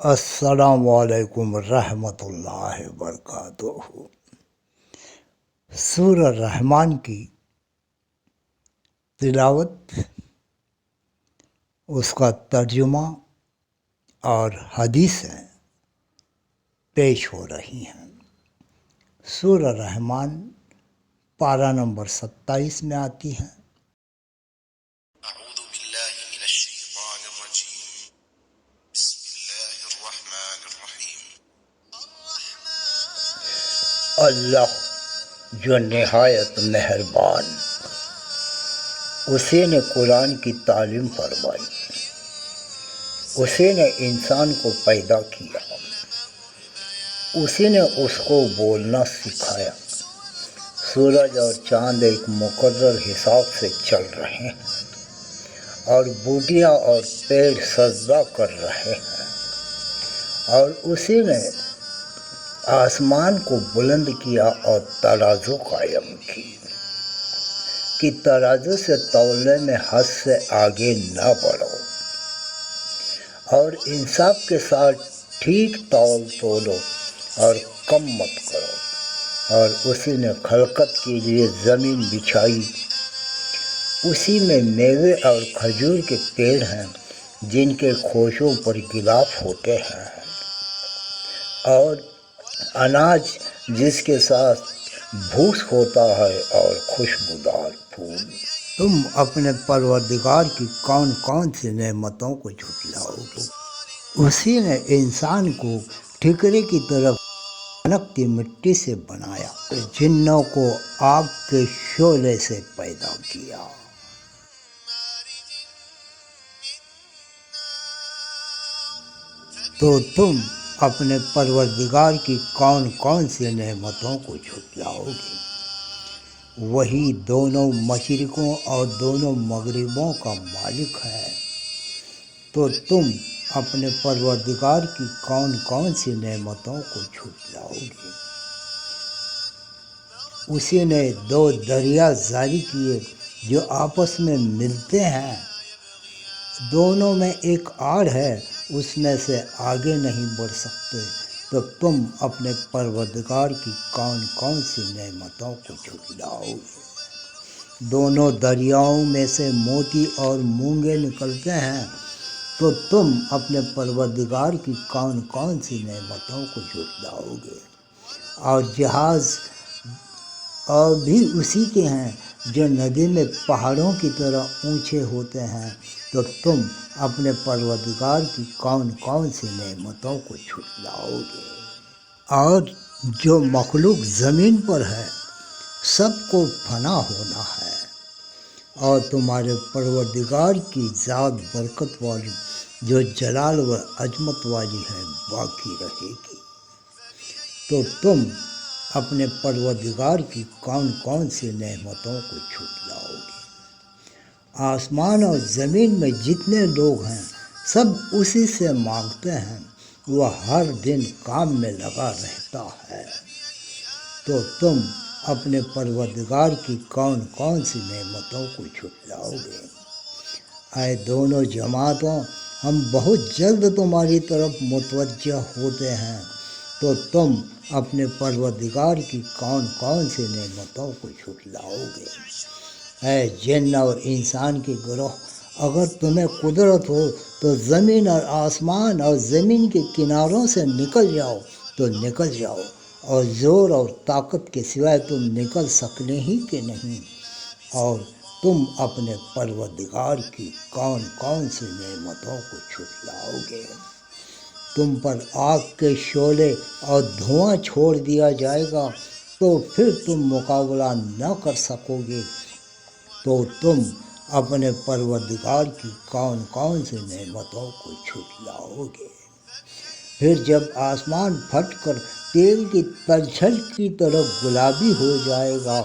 السلام علیکم ورحمۃ اللہ وبرکاتہ۔ سورہ رحمان کی تلاوت، اس کا ترجمہ اور حدیثیں پیش ہو رہی ہیں۔ سورہ رحمان پارہ نمبر 27 میں آتی ہیں۔ اعوذ باللہ من الشیطان الرجیم، بسم اللہ الرحمن الرحیم۔ اللہ جو نہایت مہربان، اسی نے قرآن کی تعلیم فرمائی، اسی نے انسان کو پیدا کیا، اسی نے اس کو بولنا سکھایا۔ سورج اور چاند ایک مقرر حساب سے چل رہے ہیں اور بوٹیاں اور پیڑ سجدہ کر رہے ہیں، اور اسی نے آسمان کو بلند کیا اور ترازو قائم کی کہ ترازو سے تولنے میں حد سے آگے نہ بڑھو، اور انصاف کے ساتھ ٹھیک تول تولو اور کم مت کرو۔ اور اسی نے خلقت کے لیے زمین بچھائی، اسی میں میوے اور کھجور کے پیڑ ہیں جن کے خوشوں پر غلاف ہوتے ہیں، اور اناج جس کے ساتھ بھوس ہوتا ہے، اور خوشبودار پھول۔ تم اپنے پروردگار کی کون کون سی نعمتوں کو جھٹلاؤ گے؟ اسی نے انسان کو ٹھیکرے کی طرف چمکتی مٹی سے بنایا، جنوں کو آگ کے شعلے سے پیدا کیا۔ تو تم اپنے پروردگار کی کون کون سی نعمتوں کو جھٹلاؤ گے؟ وہی دونوں مشرقوں اور دونوں مغربوں کا مالک ہے۔ تو تم اپنے پروردگار کی کون کون سی نعمتوں کو جھٹلاؤ گے؟ اسی نے دو دریا جاری کیے جو آپس میں ملتے ہیں، دونوں میں ایک آڑ ہے، اس میں سے آگے نہیں بڑھ سکتے۔ تو تم اپنے پروردگار کی کون کون سی نعمتوں کو جھٹلاؤ گے؟ دونوں دریاؤں میں سے موتی اور مونگے نکلتے ہیں، تو تم اپنے پروردگار کی کون کون سی نعمتوں کو جھٹلاؤ گے؟ اور جہاز اور بھی اسی کے ہیں جو ندی میں پہاڑوں کی طرح اونچے ہوتے ہیں، تو تم اپنے پروردگار کی کون کون سی نعمتوں کو جھٹلاؤ گے؟ اور جو مخلوق زمین پر ہے سب کو فنا ہونا ہے، اور تمہارے پروردگار کی ذات برکت والی جو جلال و عظمت والی ہے باقی رہے گی۔ تو تم اپنے پروردگار کی کون کون سی نعمتوں کو جھٹلاؤ گے؟ آسمان اور زمین میں جتنے لوگ ہیں سب اسی سے مانگتے ہیں، وہ ہر دن کام میں لگا رہتا ہے۔ تو تم اپنے پروردگار کی کون کون سی نعمتوں کو جھٹلاؤ گے؟ اے دونوں جماعتوں، ہم بہت جلد تمہاری طرف متوجہ ہوتے ہیں۔ تو تم اپنے پروردگار کی کون کون سی نعمتوں کو جھٹلاؤ گے؟ اے جن اور انسان کے گروہ، اگر تمہیں قدرت ہو تو زمین اور آسمان اور زمین کے کناروں سے نکل جاؤ تو نکل جاؤ، اور زور اور طاقت کے سوائے تم نکل سکنے ہی کہ نہیں۔ اور تم اپنے پروردگار کی کون کون سی نعمتوں کو جھٹلاؤ گے؟ تم پر آگ کے شعلے اور دھواں چھوڑ دیا جائے گا، تو پھر تم مقابلہ نہ کر سکو گے۔ تو تم اپنے پروردگار کی کون کون سی نعمتوں کو جھٹلاؤ گے؟ پھر جب آسمان پھٹ کر تیل کی تلچھٹ کی طرح گلابی ہو جائے گا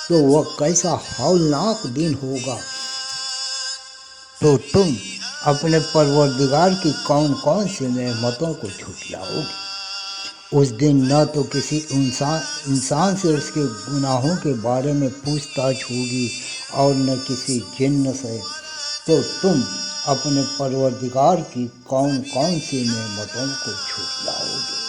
تو وہ کیسا ہولناک دن ہوگا۔ تو تم اپنے پروردگار کی کون کون سی نعمتوں کو جھٹلاؤ گے؟ اس دن نہ تو کسی انسان سے اس کے گناہوں کے بارے میں پوچھ تاچھ ہوگی، اور نہ کسی جن سے۔ تو تم اپنے پروردگار کی کون کون سی نعمتوں کو جھٹلاؤ گے؟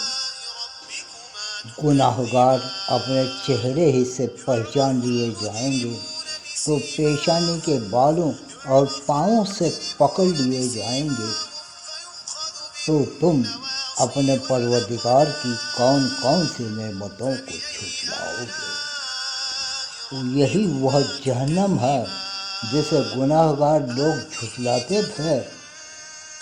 گناہگار اپنے چہرے ہی سے پہچان لیے جائیں گے تو پیشانی کے بالوں اور پاؤں سے پکڑ لیے جائیں گے تو تم اپنے پروردگار کی کون کون سی نعمتوں کو جھٹلاؤ گے؟ یہی وہ جہنم ہے جسے گناہگار لوگ جھٹلاتے تھے،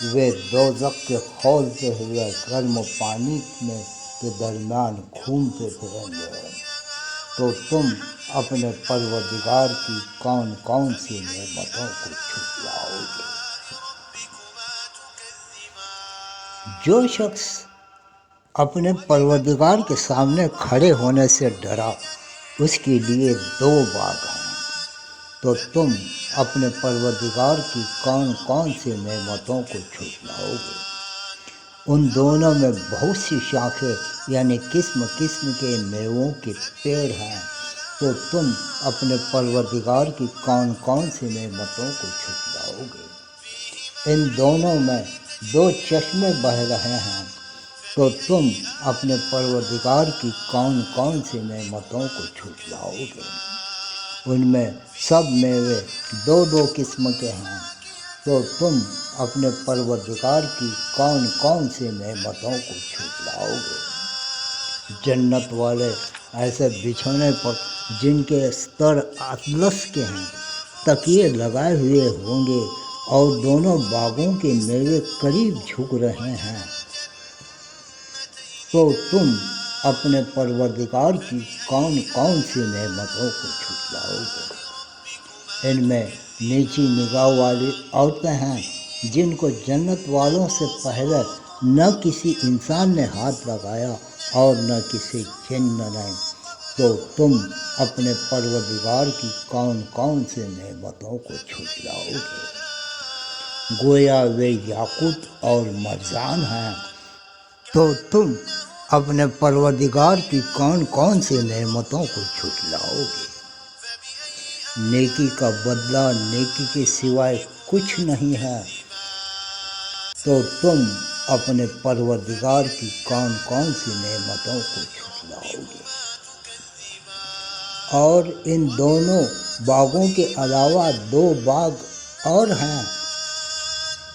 وہ دوزخ کے کھولتے ہوئے گرم پانی میں کے درمیان گھومتے پھریں گے، تو تم اپنے پروردگار کی کون کون سی نعمتوں کو جھٹلاؤ گے؟ جو شخص اپنے پروردگار کے سامنے کھڑے ہونے سے ڈرا، اس کے لیے 2 باغ ہیں، تو تم اپنے پروردگار کی کون کون سی نعمتوں کو جھٹلاؤ گے؟ ان دونوں میں بہت سی شاخیں یعنی قسم قسم کے میووں کے پیڑ ہیں، تو تم اپنے پروردگار کی کون کون سی نعمتوں کو جھٹلاؤ گے؟ ان دونوں میں 2 چشمے بہہ رہے ہیں، تو تم اپنے پروردگار کی کون کون سی نعمتوں کو جھٹلاؤ گے؟ ان میں سب میوے 2 قسم کے ہیں، تو تم اپنے پروردگار کی کون کون سی نعمتوں کو جھٹلاؤ گے؟ جنت والے ایسے بچھونے پر جن کے استر اطلس کے ہیں تکیے لگائے ہوئے ہوں گے، اور دونوں باغوں کے میوے قریب جھک رہے ہیں، تو تم اپنے پروردگار کی کون کون سی نعمتوں کو جھٹلاؤ گے؟ ان میں نیچی نگاہ والی عورتیں ہیں جن کو جنت والوں سے پہلے نہ کسی انسان نے ہاتھ لگایا اور نہ کسی جن نے، تو تم اپنے پروردگار کی کون کون سی نعمتوں کو جھٹلاؤ گے؟ گویا وہ یاقوت اور مرجان ہیں، تو تم اپنے پروردگار کی کون کون سی نعمتوں کو جھٹلاؤ گے؟ نیکی کا بدلہ نیکی کے سوائے کچھ نہیں ہے، تو تم اپنے پروردگار کی کون کون سی نعمتوں کو جھٹلاؤ گے؟ اور ان دونوں باغوں کے علاوہ 2 باغ اور ہیں،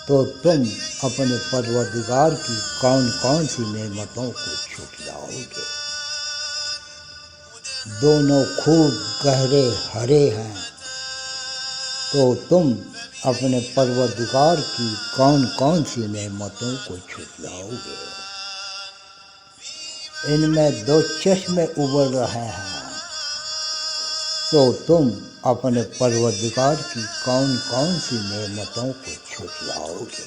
تو تم اپنے پروردگار کی کون کون سی نعمتوں کو جھٹلاؤ گے؟ دونوں خوب گہرے ہرے ہیں، تو تم اپنے پروردگار کی کون کون سی نعمتوں کو جھٹلاؤ گے؟ ان میں 2 چشمے ابل رہے ہیں، تو تم اپنے پروردگار کی کون کون سی نعمتوں کو جھٹلاؤ گے؟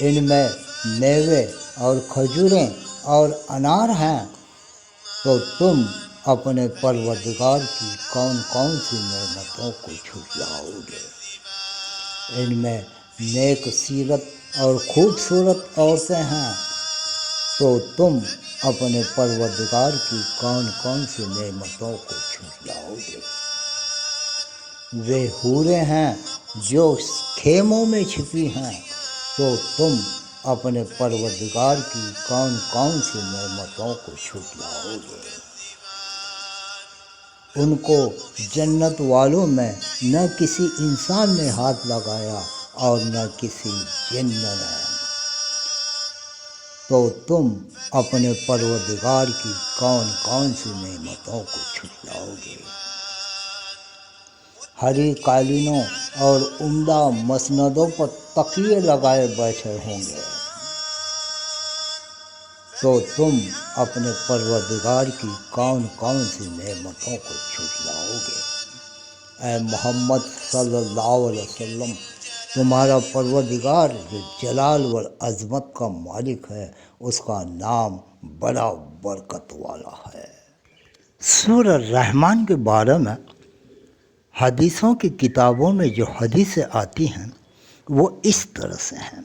ان میں میوے اور کھجوریں اور انار ہیں، تو تم اپنے پروردگار کی کون کون سی نعمتوں کو جھٹلاؤ گے؟ ان میں نیک سیرت اور خوبصورت عورتیں ہیں، تو تم اپنے پروردگار کی کون کون سی نعمتوں کو جھٹلاؤ گے؟ وہ حوریں ہیں جو خیموں میں چھپی ہیں، تو تم اپنے پروردگار کی کون کون سی نعمتوں کو جھٹلاؤ گے؟ ان کو جنت والوں میں نہ کسی انسان نے ہاتھ لگایا اور نہ کسی جن نے، تو تم اپنے پروردگار کی کون کون سی نعمتوں کو جھٹلاؤ گے؟ ہری قالینوں اور عمدہ مسندوں پر تکیے لگائے بیٹھے ہوں گے، تو تم اپنے پروردگار کی کون کون سی نعمتوں کو جھٹلاؤ گے؟ اے محمد صلی اللہ علیہ وسلم، تمہارا پروردگار جو جلال و عظمت کا مالک ہے، اس کا نام بڑا برکت والا ہے۔ سورہ رحمان کے بارے میں حدیثوں کی کتابوں میں جو حدیثیں آتی ہیں وہ اس طرح سے ہیں۔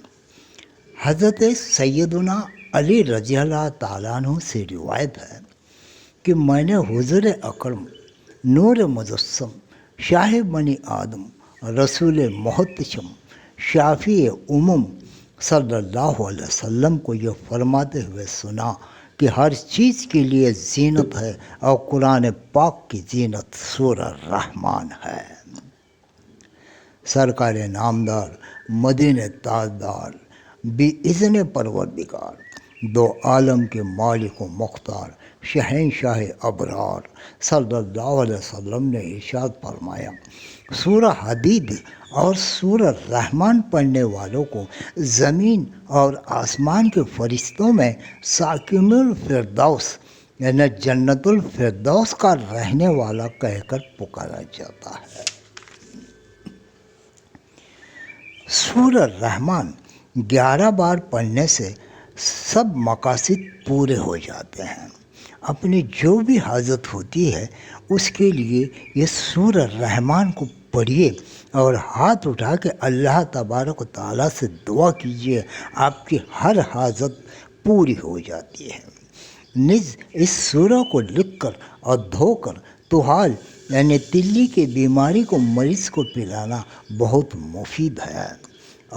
حضرت سیدنا علی رضی اللہ تعالیٰ عنہ سے روایت ہے کہ میں نے حضور اکرم نور مجسم شاہ بنی آدم رسول محتشم شافی امم صلی اللہ علیہ وسلم کو یہ فرماتے ہوئے سنا کہ ہر چیز کے لیے زینت ہے اور قرآن پاک کی زینت سورہ رحمان ہے۔ سرکار نامدار مدینہ تاجدار بِإِذْنِ پروردگار دو عالم کے مالک و مختار شہنشاہ ابرار صلی اللہ علیہ وسلم نے ارشاد فرمایا، سورہ حدید اور سورہ رحمان پڑھنے والوں کو زمین اور آسمان کے فرشتوں میں ساکن الفردوس یعنی جنت الفردوس کا رہنے والا کہہ کر پکارا جاتا ہے۔ سورہ رحمان 11 بار پڑھنے سے سب مقاصد پورے ہو جاتے ہیں۔ اپنی جو بھی حاجت ہوتی ہے اس کے لیے یہ سورہ رحمان کو پڑھیے اور ہاتھ اٹھا کے اللہ تبارک و تعالیٰ سے دعا کیجیے، آپ کی ہر حاجت پوری ہو جاتی ہے۔ نز اس سورہ کو لکھ کر اور دھو کر توحال یعنی تلی کی بیماری کو مریض کو پلانا بہت مفید ہے،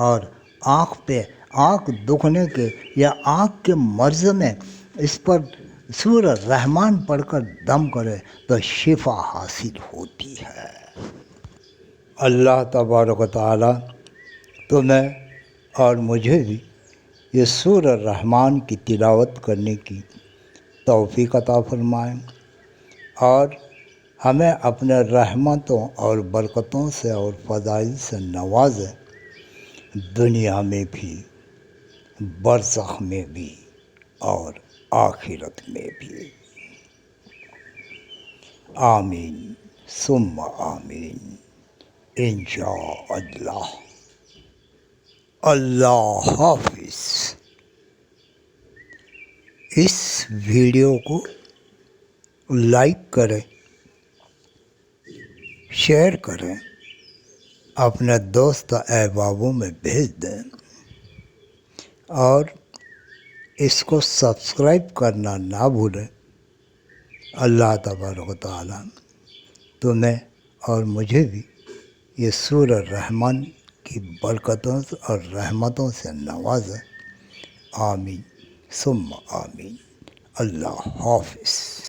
اور آنکھ دکھنے کے یا آنکھ کے مرض میں اس پر سورہ رحمان پڑھ کر دم کرے تو شفا حاصل ہوتی ہے۔ اللہ تبارک و تعالیٰ تمہیں اور مجھے بھی یہ سورہ رحمان کی تلاوت کرنے کی توفیق عطا فرمائیں اور ہمیں اپنے رحمتوں اور برکتوں سے اور فضائل سے نوازے، دنیا میں بھی، برزخ میں بھی اور آخرت میں بھی۔ آمین ثم آمین انشاء اللہ۔ اللہ حافظ۔ اس ویڈیو کو لائک کریں، شیئر کریں، اپنے دوست احبابوں میں بھیج دیں اور اس کو سبسکرائب کرنا نہ بھولیں۔ اللہ تبارک و تعالیٰ تمہیں اور مجھے بھی یہ سورہ رحمان کی برکتوں اور رحمتوں سے نوازے۔ آمین ثم آمین۔ اللہ حافظ۔